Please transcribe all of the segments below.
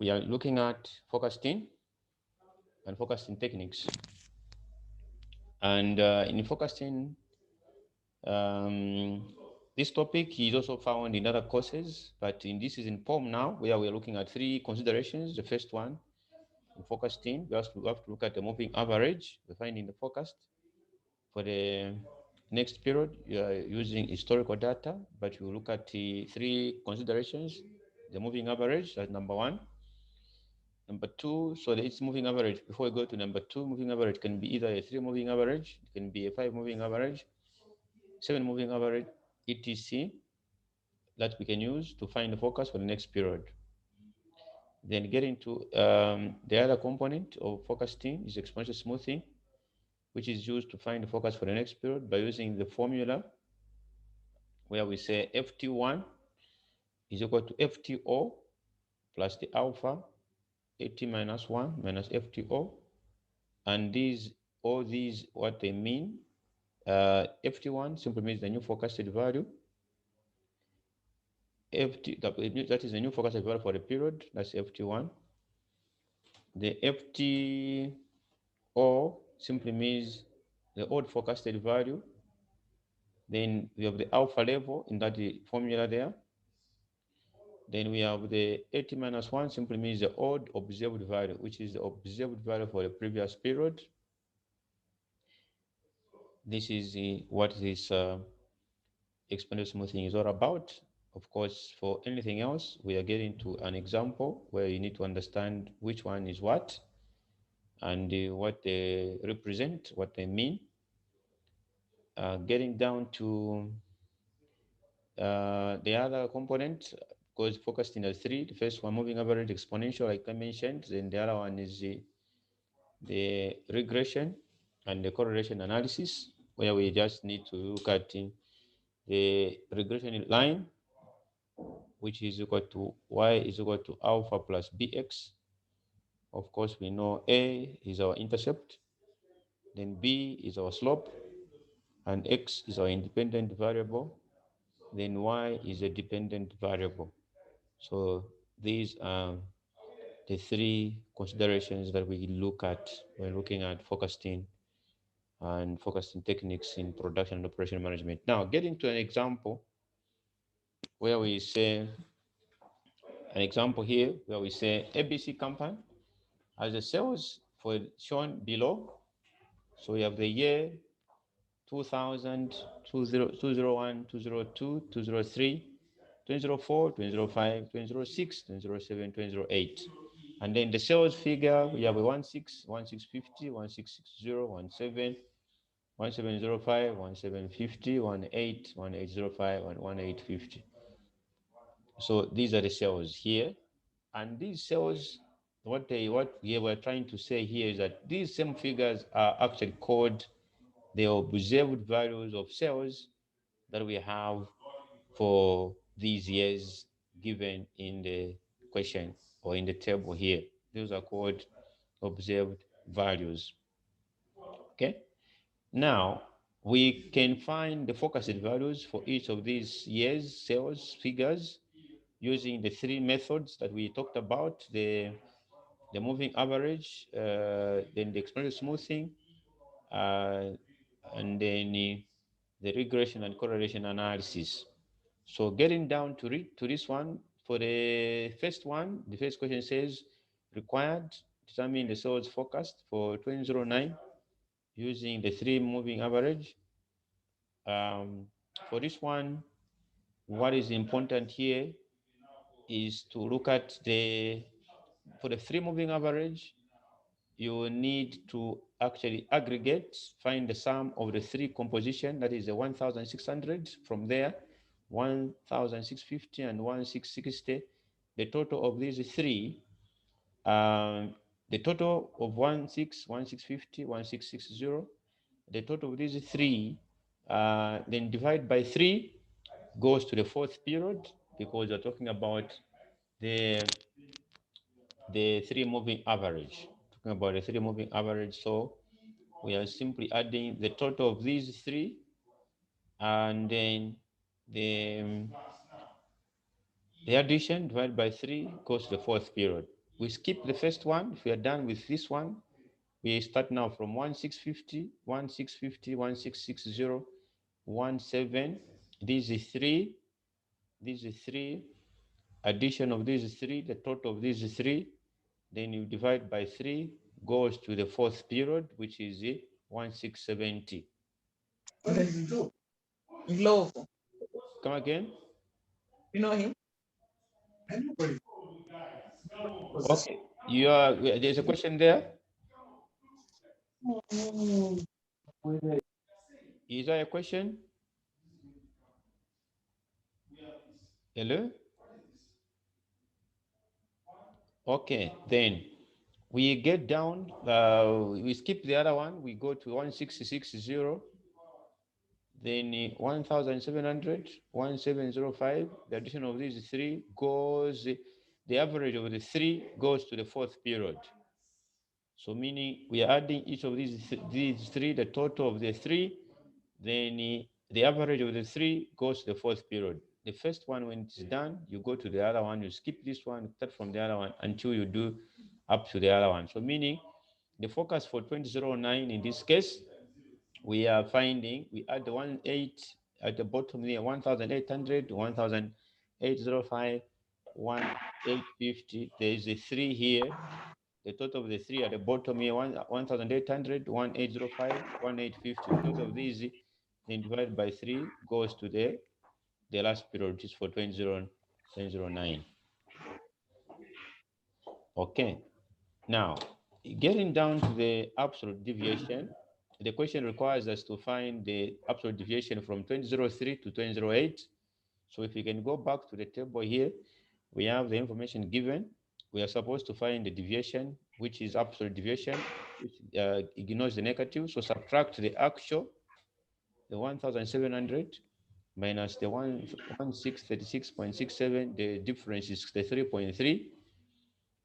We are looking at forecasting and forecasting techniques. And in forecasting, um, this topic is also found in other courses, but in this is in POM now, where we are looking at three considerations. The first one, in forecasting, we have to look at the moving average we find in the forecast. For the next period, you are using historical data, but you look at the three considerations. The moving average, that's number one. Number two, so it's moving average. Before we go to number two, moving average can be either a three moving average, it can be a five moving average, seven moving average, etc. that we can use to find the forecast for the next period. Then getting to the other component of forecasting is exponential smoothing, which is used to find the forecast for the next period by using the formula where we say FT1 is equal to FTO plus the alpha AT minus 1 minus FTO. And all these, what they mean, FT1 simply means the new forecasted value. That is the new forecasted value for the period, that's FT1. The FTO simply means the old forecasted value. Then we have the alpha level in that formula there. Then we have the 80 minus 1 simply means the odd observed value, which is the observed value for the previous period. This is what this exponential smoothing is all about. Of course, for anything else, we are getting to an example where you need to understand which one is what and what they represent, what they mean. Getting down to the other component, because focused in the three. The first one, moving average exponential, like I mentioned. Then the other one is the regression and the correlation analysis, where we just need to look at the regression line, which is equal to y is equal to alpha plus bx. Of course, we know a is our intercept, then b is our slope, and x is our independent variable, then y is a dependent variable. So these are the three considerations that we look at when looking at forecasting and forecasting techniques in production and operation management. Now, getting to an example where we say, an example here where we say ABC company has the sales for shown below. So we have the year 2000, 2001, 202, 203, 2004, 2005, 2006, 2007, 2008. And then the sales figure, we have a 16, 1650, 1660, 17, 1705, 1750, 18, 1805, and 1850. So these are the cells here. And these cells, what we were trying to say here is that these same figures are actually called the observed values of cells that we have for these years given in the question or in the table here. Those are called observed values. Okay. Now we can find the forecasted values for each of these years, sales figures, using the three methods that we talked about: the moving average, then the exponential smoothing, uh, and then the regression and correlation analysis. So getting down to this one, for the first one, the first question says required determine the sales forecast for 2009 using the three moving average. For this one, what is important here is to look at for the three moving average, you need to actually aggregate, find the sum of the three composition, that is the 1,600 from there, 1,650 and 1,660. The total of these three, the total of 1,650, 1,660, the total of these three, then divide by three, goes to the fourth period, because we're talking about the three moving average. Talking about the three moving average, so we are simply adding the total of these three, and then the addition divided by three goes to the fourth period. we skip the first one. If we are done with this one, we start now from 1650, 1650, 1660, 17. These is three. These is three. Addition of these three, the total of these three. Then you divide by 3, goes to the fourth period, which is 1670. Come again? You know him? Okay. There's a question there. Is there a question? Hello? Okay, then we get down, we skip the other one, we go to 1660, then 1700, 1705. The addition of these three goes, the average of the three goes to the fourth period. So meaning we are adding each of these three, the total of the three, then the average of the three goes to the fourth period. The first one, when it's done, you go to the other one, you skip this one, start from the other one until you do up to the other one. So meaning the focus for 2009 in this case, we are finding, we add the 18 at the bottom here, 1800, 1805, 1850. There is a 3 here. The total of the 3 at the bottom here, 1800, 1805, 1850. The total of these, then divided by 3, goes to the last period, which is for 2009. Okay. Now, getting down to the absolute deviation, the question requires us to find the absolute deviation from 2003 to 2008. So if we can go back to the table here, we have the information given. We are supposed to find the deviation, which is absolute deviation, which ignores the negative. So subtract the actual, the 1700, minus the 1636.67, the difference is 63.3.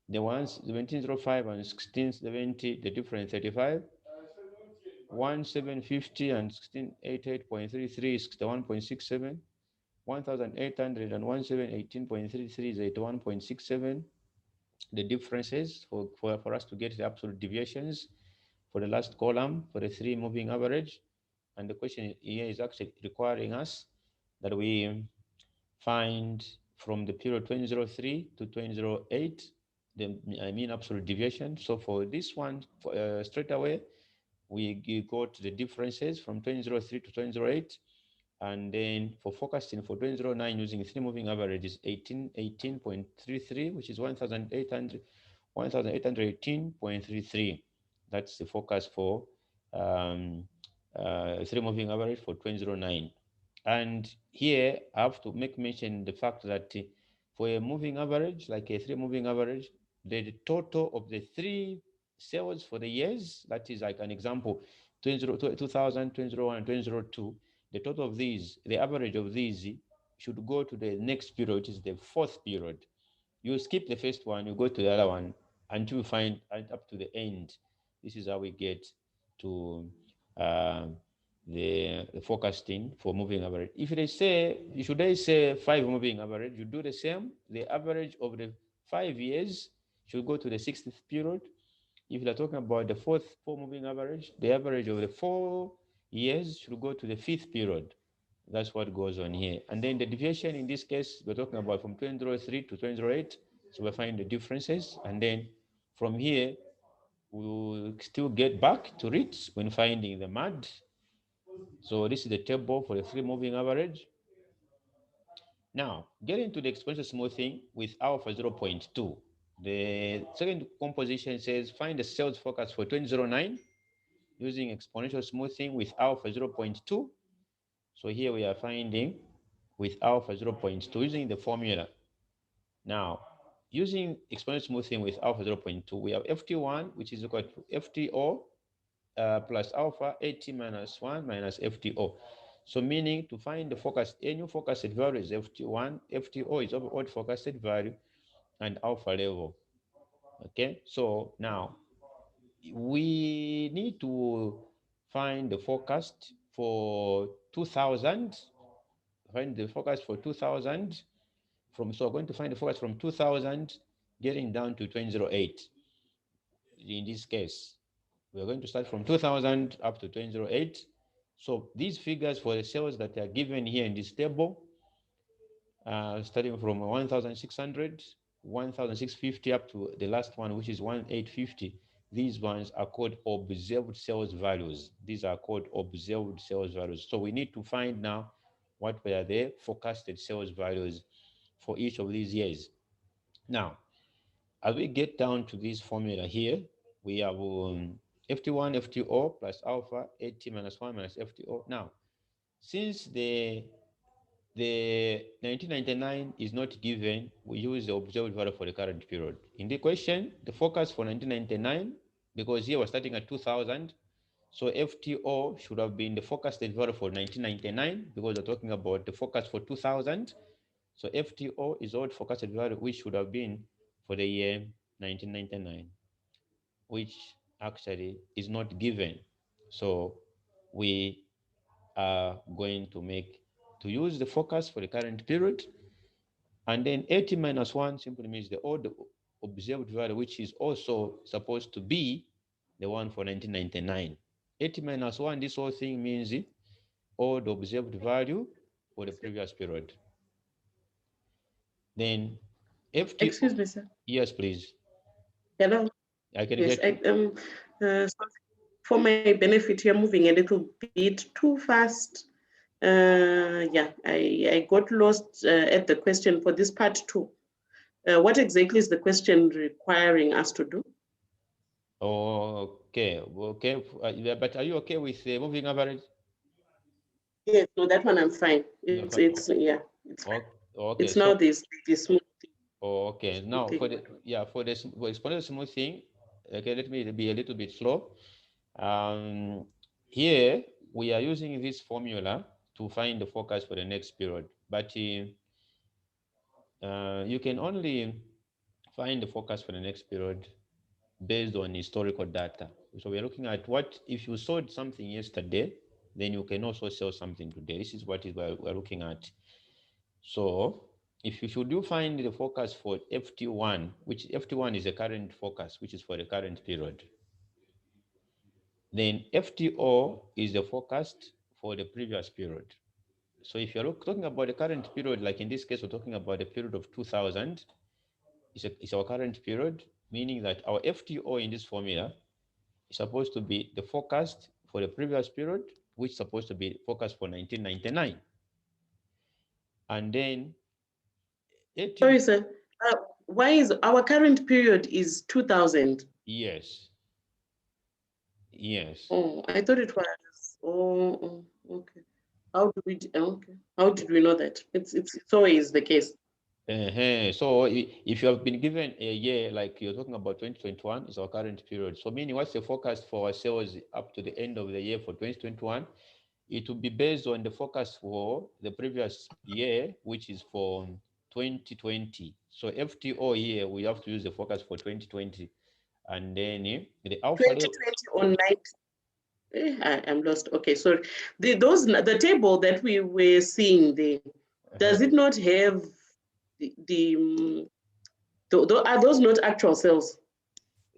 The ones 1705 and 1670, the difference 35. 1750 and 1688.33 is 61.67. 1800 and 1718.33 is 81.67. The differences for us to get the absolute deviations for the last column for the 3 moving average. And the question here is actually requiring us that we find from the period 2003 to 2008 the mean absolute deviation. So for this one, straight away, we go to the differences from 2003 to 2008. And then for forecasting for 2009 using 3 moving average is 18.33, which is 1818.33. That's the forecast for 3 moving average for 2009. And here I have to make mention the fact that for a moving average, like a 3 moving average, the total of the 3 sales for the years, that is like an example, 2000, 2001, and 2002, the total of these, the average of these should go to the next period, which is the fourth period. You skip the first one, you go to the other one until you find up to the end. This is how we get to the forecasting for moving average. If they say, should they say 5 moving average, you do the same. The average of the 5 years should go to the 60th period. If you're talking about the 4 moving average, the average of the 4 years should go to the 5th period. That's what goes on here. And then the deviation in this case, we're talking about from 2003 to 2008. So we find the differences. And then from here, we'll still get back to it when finding the MAD. So this is the table for the 3 moving average. Now, getting to the exponential smoothing with alpha 0.2. The second composition says find the sales forecast for 2009 using exponential smoothing with alpha 0.2. So here we are finding with alpha 0.2 using the formula. Now, using exponential smoothing with alpha 0.2, we have FT1, which is equal to FTO plus alpha AT minus 1 minus FTO. So meaning to find the focus, any forecasted value is FT1, FTO is odd forecasted value, and alpha level. Okay, so now we need to find the forecast for 2000, find the forecast for 2000 from, so we're going to find the forecast from 2000 getting down to 2008. In this case, we're going to start from 2000 up to 2008. So these figures for the cells that are given here in this table, starting from 1600, 1650 up to the last one, which is 1850. These ones are called observed sales values. These are called observed sales values. So we need to find now what were the forecasted sales values for each of these years. Now, as we get down to this formula here, we have FT1, FTO plus alpha, AT minus 1 minus FTO. Now, since the 1999 is not given, we use the observed value for the current period. In the question, the focus for 1999, because here we're starting at 2000, so FTO should have been the forecasted value for 1999 because we're talking about the focus for 2000. So FTO is old forecasted value, which should have been for the year 1999, which actually is not given. So we are going to use the focus for the current period. And then 80 minus 1 simply means the old observed value, which is also supposed to be the one for 1999. 80 minus 1, this whole thing means old observed value for the previous period. Then FT. Excuse me, sir. Yes, please. Hello. I can Yes, get you. so for my benefit, you're moving a little bit too fast. Yeah, I got lost at the question for this part two. What exactly is the question requiring us to do? Okay, okay. But are you okay with moving average? Yes, no, that one I'm fine. You're It's fine. it's yeah, it's fine. Okay, It's now so this okay. Now smoothing. for the for exponential smoothing, okay, let me be a little bit slow. Here we are using this formula to find the focus for the next period, but you can only find the focus for the next period based on historical data. So we're looking at what if you sold something yesterday, then you can also sell something today. This is what we're looking at. So if you should you find the focus for FT1, which FT1 is the current focus, which is for the current period, then FTO is the forecast for the previous period. So if you're talking about the current period, like in this case, we're talking about the period of 2000, it's our current period, meaning that our FTO in this formula is supposed to be the forecast for the previous period, which is supposed to be forecast for 1999. And then 80, Sorry, sir. Why is our current period is 2000? yes, yes. Oh, I thought it was. Okay. How do we? Okay. How did we know that? It's always the case. So if you have been given a year, like you're talking about 2021, is our current period. So meaning what's the forecast for our sales up to the end of the year for 2021? It will be based on the forecast for the previous year, which is for 2020. So FTO here, we have to use the forecast for 2020. And then the alpha level. 2020 on 9. I'm lost. Okay, so the table that we were seeing there, does it not have are those not actual cells?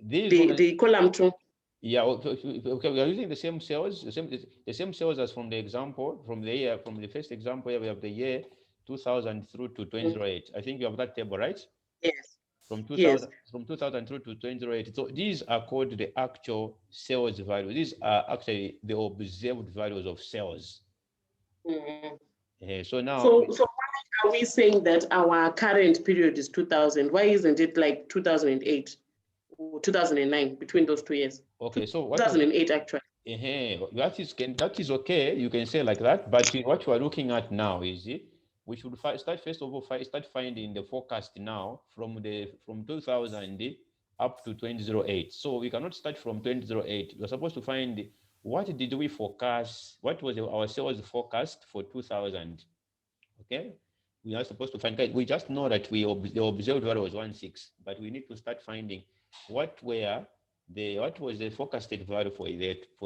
These one, The column 2. yeah, okay, we are using the same cells, the same cells as from the example, from the year, from the first example here, we have the year 2000 through to 2008. I think you have that table, right? Yes. From Yes. 2000 through to 2008. So these are called the actual sales value. These are actually the observed values of sales. Mm-hmm. So now, So why are we saying that our current period is 2000? Why isn't it like 2008 or 2009 between those 2 years? okay, so what was 2008 actually. that is okay. You can say like that. But what you are looking at now is we should start first of all start finding the forecast now from 2000 up to 2008. So we cannot start from 2008. We're supposed to find what did we forecast? What was our sales forecast for 2000? Okay, we are supposed to find. We just know that the observed value was 16, but we need to start finding what was the forecasted value for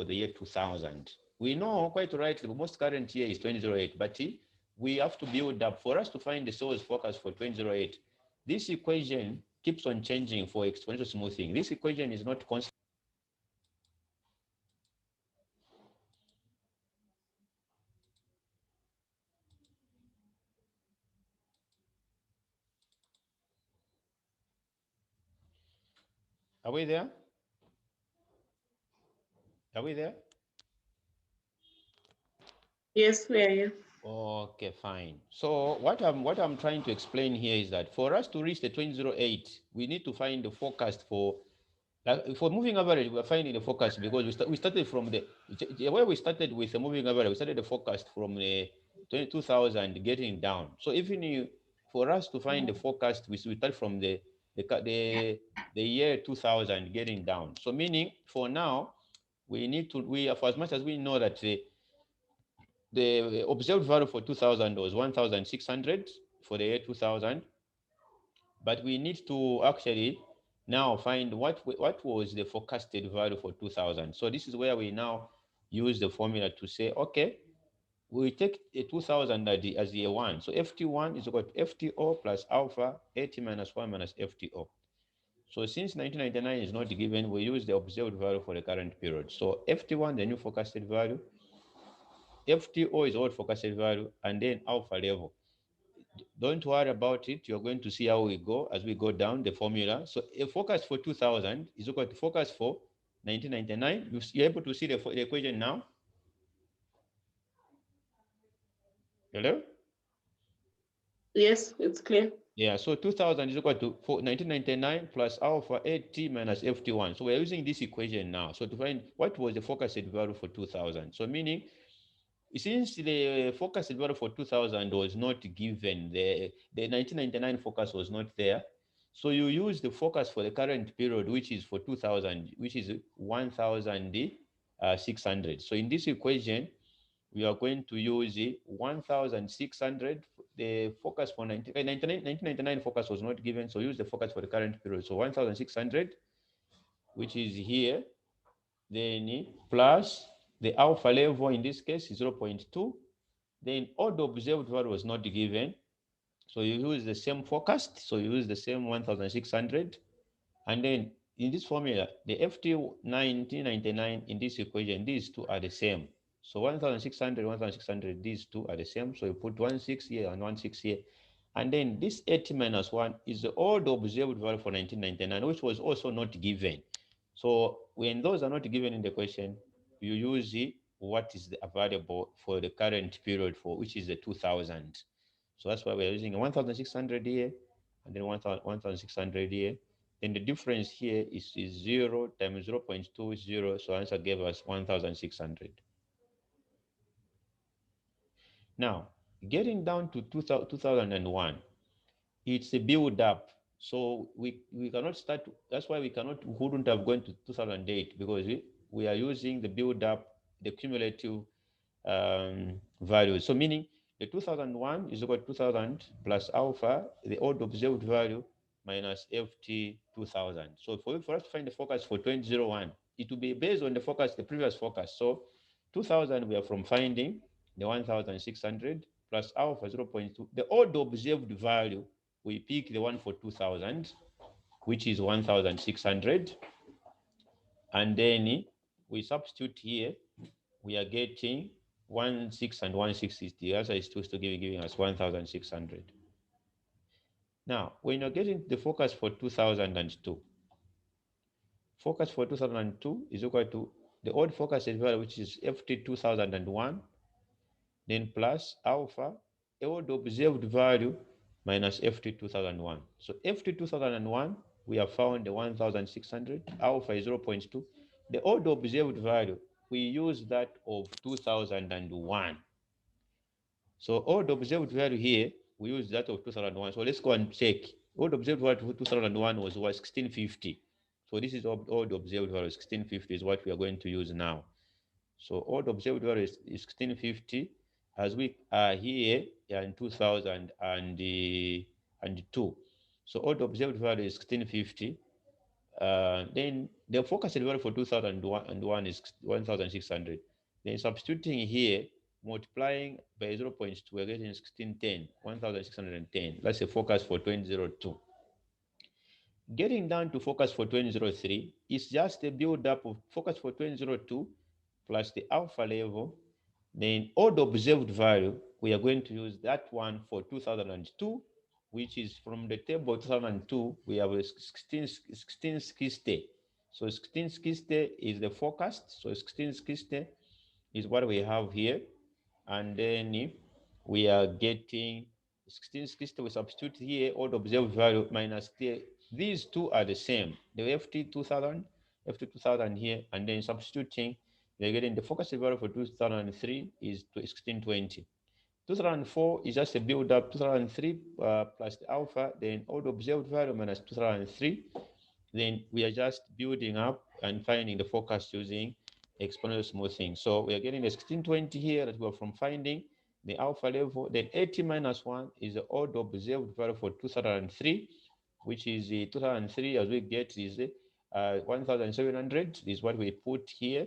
the year 2000. We know quite rightly the most current year is 2008, but we have to build up for us to find the sales forecast for 2008. This equation keeps on changing for exponential smoothing. This equation is not constant. Are we there? Are we there? Yes, we are here. Okay, fine. So what I'm trying to explain here is that for us to reach the 2008, we need to find the forecast for, like, for moving average. We're finding the forecast because we started from the way we started with the moving average. We started the forecast from the 2000 getting down. So even for us to find the forecast, we start from the the year 2000 getting down. So meaning for now we need to, for as much as we know that the observed value for 2000 was 1600 for the year 2000, but we need to actually now find what was the forecasted value for 2000. So this is where we now use the formula to say, okay, we take a 2000 as year one. So FT1 is equal to FTO plus alpha 80 minus 1 minus FTO. So since 1999 is not given, we use the observed value for the current period. So FT1, the new forecasted value, FTO is old forecasted value, and then alpha level. Don't worry about it. You're going to see how we go as we go down the formula. So a forecast for 2000 is equal to forecast for 1999. You're able to see the equation now. Hello? Yes, it's clear. Yeah, so 2000 is equal to 1999 plus alpha 80 minus FT1. So we're using this equation now. So to find what was the forecasted value for 2000. So meaning, since the forecasted value for 2000 was not given, the 1999 forecast was not there. So you use the forecast for the current period, which is for 2000, which is 1600. So in this equation, we are going to use 1600. The focus for 1999 focus was not given, so use the focus for the current period. So 1600, which is here, then plus the alpha level in this case is 0.2. Then all the observed value was not given, so you use the same forecast, so you use the same 1600. And then in this formula, the FT 1999 in this equation, these two are the same. So 1600, 1600, these two are the same. So you put 16 here and 16 here. And then this 80 minus 1 is all the observed value for 1999, which was also not given. So when those are not given in the question, you use what is available for the current period, for which is the 2000. So that's why we're using 1600 here and then 1600 here. Then the difference here is 0 times 0.20. So answer gave us 1600. Now, getting down to 2001, it's a build up. So we cannot start, that's why we wouldn't have gone to 2008, because we are using the build up, the cumulative values. So meaning the 2001 is equal to 2000 plus alpha, the old observed value, minus FT 2000. So for us to find the forecast for 2001, it will be based on the forecast, the previous forecast. So 2000, we are from finding the 1600 plus alpha 0.2. The old observed value, we pick the one for 2000, which is 1600. And then we substitute here, we are getting 16 and 160. The answer is still giving us 1600. Now, when you're getting the focus for 2002, focus for 2002 is equal to the old focus value, which is FT 2001, then plus alpha, old observed value, minus FT 2001. So FT 2001, we have found the 1600, alpha is 0.2. The old observed value, we use that of 2001. So all the observed value here, we use that of 2001. So let's go and check. All the observed value for 2001 was 1650. So this is all the observed value. 1650 is what we are going to use now. So all the observed value is 1650, as we are here in 2002. So all the observed value is 1650. Then the focused value for 2001 is 1600. Then substituting here, multiplying by 0.2, we're getting 1610, 1610. That's a focus for 2002. Getting down to focus for 2003 is just a build up of focus for 2002 plus the alpha level. Then odd observed value, we are going to use that one for 2002, which is from the table 2002, we have a 1660. So 1660 is the forecast. So 1660 is what we have here. And then we are getting 1660, we substitute here, odd observed value minus the, these two are the same. The FT2000, FT2000 here, and then substituting, we're getting the focus value for 2003 is 1620. 2004 is just a build up, 2003 plus the alpha, then odd observed value minus 2003. Then we are just building up and finding the forecast using exponential smoothing. So we are getting the 1620 here that we are from finding the alpha level. Then 80 minus 1 is the odd observed value for 2003, which is the 2003 as we get is 1700 is what we put here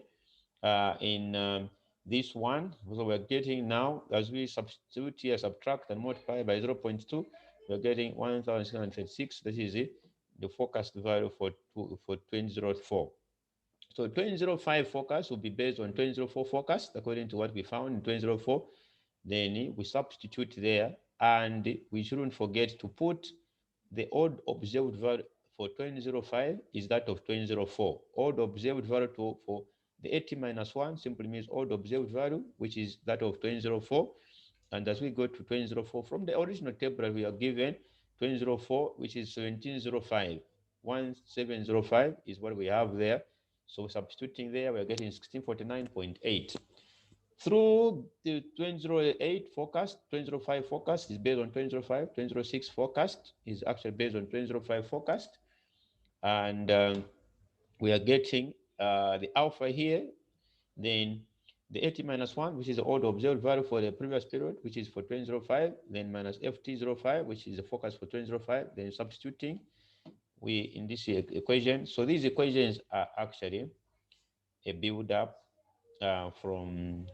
in this one. So we're getting now, as we substitute here, subtract and multiply by 0.2, we're getting 1636. This is it, the forecast value for 2004. So 2005 forecast will be based on 2004 forecast according to what we found in 2004. Then we substitute there, and we shouldn't forget to put the odd observed value for 2005 is that of 2004. Odd observed value for the 80 minus 1 simply means odd observed value, which is that of 2004. And as we go to 2004, from the original table that we are given, 2004, which is 1705, 1705 is what we have there. So substituting there, we're getting 1649.8. Through the 2008 forecast, 2005 forecast is based on 2005, 2006 forecast is actually based on 2005 forecast. And we are getting the alpha here, then the 80 minus 1, which is the odd observed value for the previous period, which is for 2005, then minus FT05, which is the forecast for 2005, then substituting we in this equation. So these equations are actually a build up from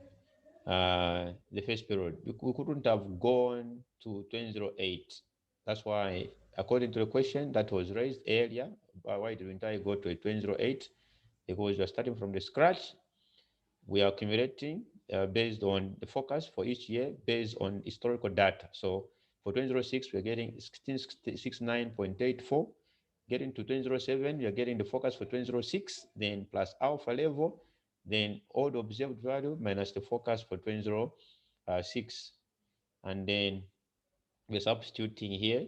the first period. We couldn't have gone to 2008. That's why, according to the question that was raised earlier, why didn't I go to 2008? Because you're starting from the scratch. We are accumulating based on the forecast for each year based on historical data. So for 2006, we're getting 1669.84. Getting to 2007, we are getting the forecast for 2006, then plus alpha level, then odd observed value minus the forecast for 2006. And then we're substituting here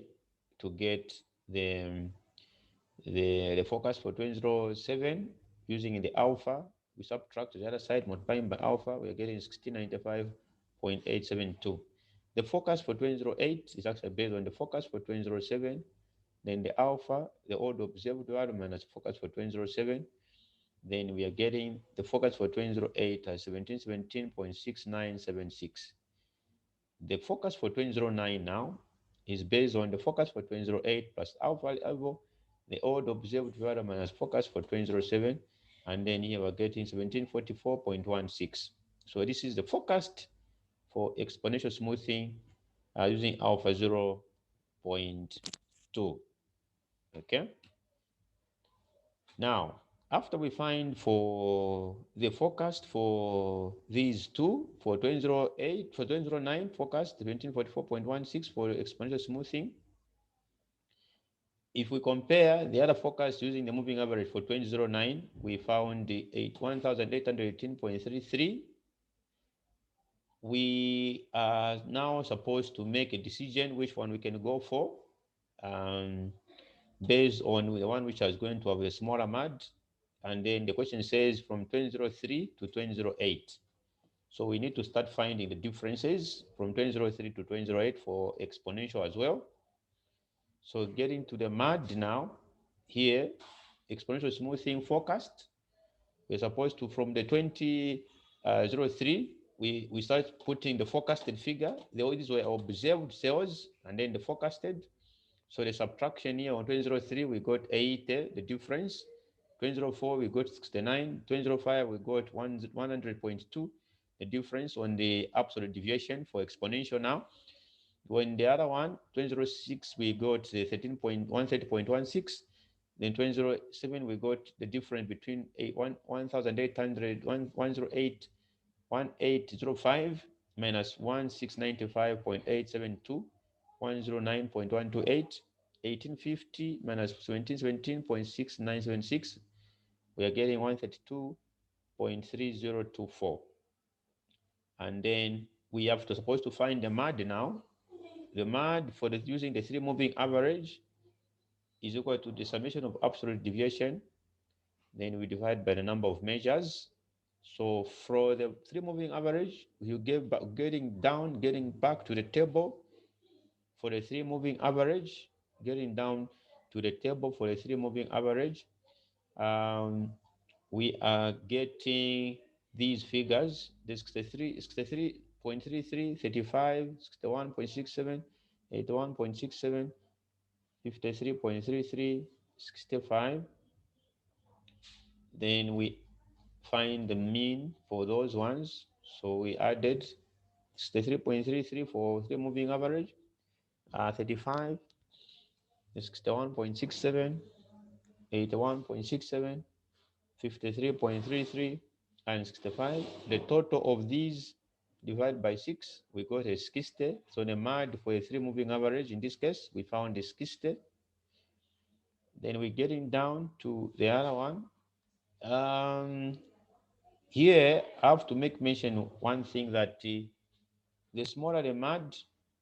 to get the forecast for 2007 using the alpha. We subtract the other side, multiplying by alpha, we're getting 1695.872. The forecast for 2008 is actually based on the forecast for 2007, then the alpha, the odd observed value minus focus for 2007. Then we are getting the focus for 2008 as 1717.6976. The focus for 2009 now is based on the focus for 2008 plus alpha level, the odd observed value minus focus for 2007. And then here we're getting 1744.16. So this is the forecast for exponential smoothing using alpha 0.2. Okay. Now, after we find for the forecast for these two, for 2008, for 2009 forecast, 1744.16 for exponential smoothing. If we compare the other forecast using the moving average for 2009, we found the 1818.33. We are now supposed to make a decision which one we can go for. Based on the one which is going to have a smaller MAD. And then the question says from 2003 to 2008. So we need to start finding the differences from 2003 to 2008 for exponential as well. So getting to the MAD now, here, exponential smoothing forecast, we're supposed to, from the 2003, we start putting the forecasted figure. These were observed cells and then the forecasted. So the subtraction here on 2003, we got 80, the difference. 2004, we got 69. 2005, we got 100.2, the difference on the absolute deviation for exponential now. When the other one, 2006, we got 130.16, Then 2007, we got the difference between 1,800, 108, 1805 minus 1695.872, 109.128, 1850 minus 1717.6976. We are getting 132.3024. And then we have to supposed to find the MAD now. The MAD for using the three moving average is equal to the summation of absolute deviation. Then we divide by the number of measures. So for the three moving average, you get back, getting back to the table for the three moving average, getting down to the table for the three moving average. We are getting these figures, the 63.33, 35, 61.67, 81.67, 53.33, 65. Then we find the mean for those ones. So we added 63.33 for three moving average, 35, 61.67, 81.67, 53.33, and 65. The total of these divided by 6, we got a 60. So the MAD for a three moving average, in this case, we found a 60. Then we're getting down to the other one. Here, I have to make mention one thing that the smaller the MAD,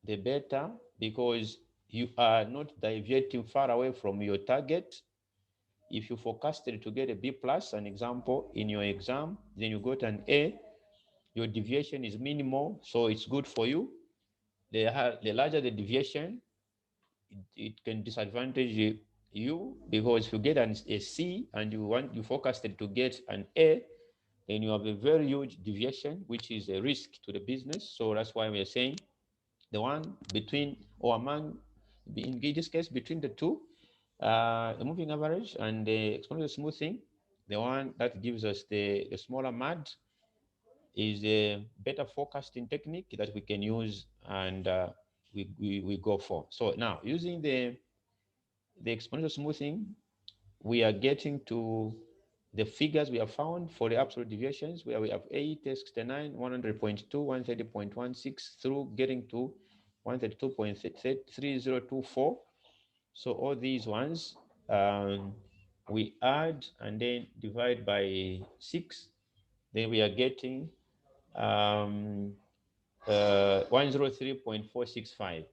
the better, because you are not deviating far away from your target. If you forecasted to get a B plus, an example, in your exam, then you got an A, your deviation is minimal, so it's good for you. The larger the deviation, it can disadvantage you, because if you get a C and you forecasted to get an A, then you have a very huge deviation, which is a risk to the business. So that's why we are saying the one between or among, in this case, between the two, the moving average and the exponential smoothing, the one that gives us the smaller MAD is a better forecasting technique that we can use, and we go for. So now using the exponential smoothing, we are getting to the figures we have found for the absolute deviations, where we have 80, 69, 100.2, 130.16 through getting to 132.3024. So all these ones, we add and then divide by 6. Then we are getting 103.465.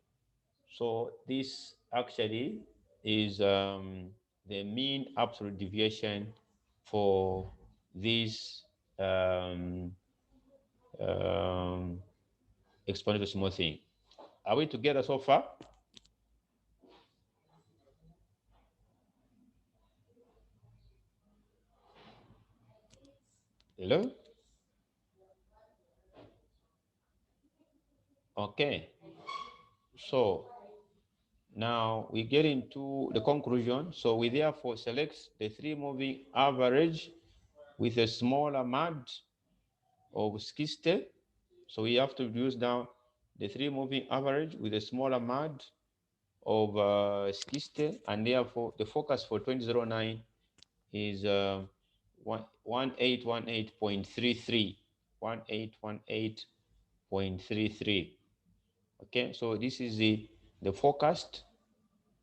So this actually is the mean absolute deviation for this um, um, exponential smoothing. Are we together so far? Hello? Okay. So now we get into the conclusion. So we therefore select the three moving average with a smaller MAD of 60. So we have to use now the three moving average with a smaller MAD of 60, and therefore the focus for 2009 is 1818.33. 1818.33. Okay, so this is the forecast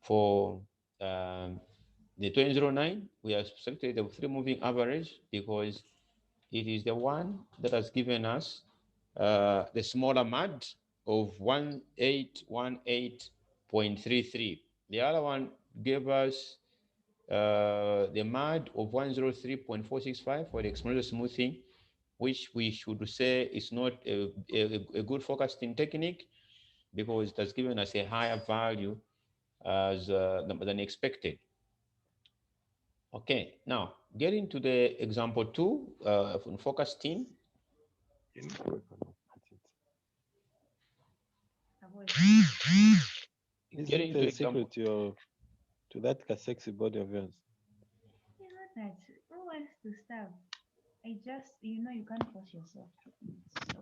for the 2009. We have selected the three moving average because it is the one that has given us the smaller MAD of 1818.33. The other one gave us the MAD of 103.465 for the exponential smoothing, which we should say is not a good forecasting technique, because it has given us a higher value as than expected. Okay, now getting to the example 2 from forecasting. Is Getting it to a example. secret to that sexy body of yours? You know that who wants to starve? I just, you can't force yourself to eat. So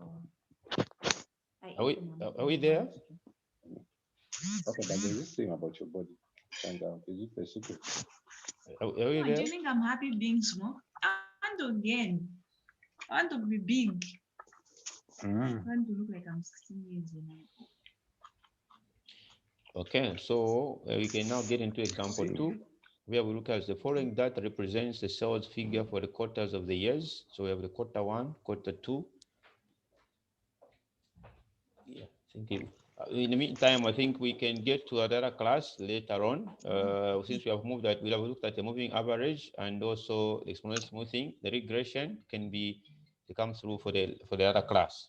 I eat when Are we I there? want to. Okay, but there's this thing about your body. Find out. Is it a secret? Are we Oh, do there? you think I'm happy being small? I want to gain. I want to be big. I want to look like I'm 16 years old. Okay, so we can now get into example 2, where we look at the following data represents the sales figure for the quarters of the years. So we have the quarter 1, quarter 2. Yeah, thank you. In the meantime, I think we can get to another class later on. Since we have moved that, we have looked at the moving average and also the exponential smoothing. The regression can be to come through for the other class.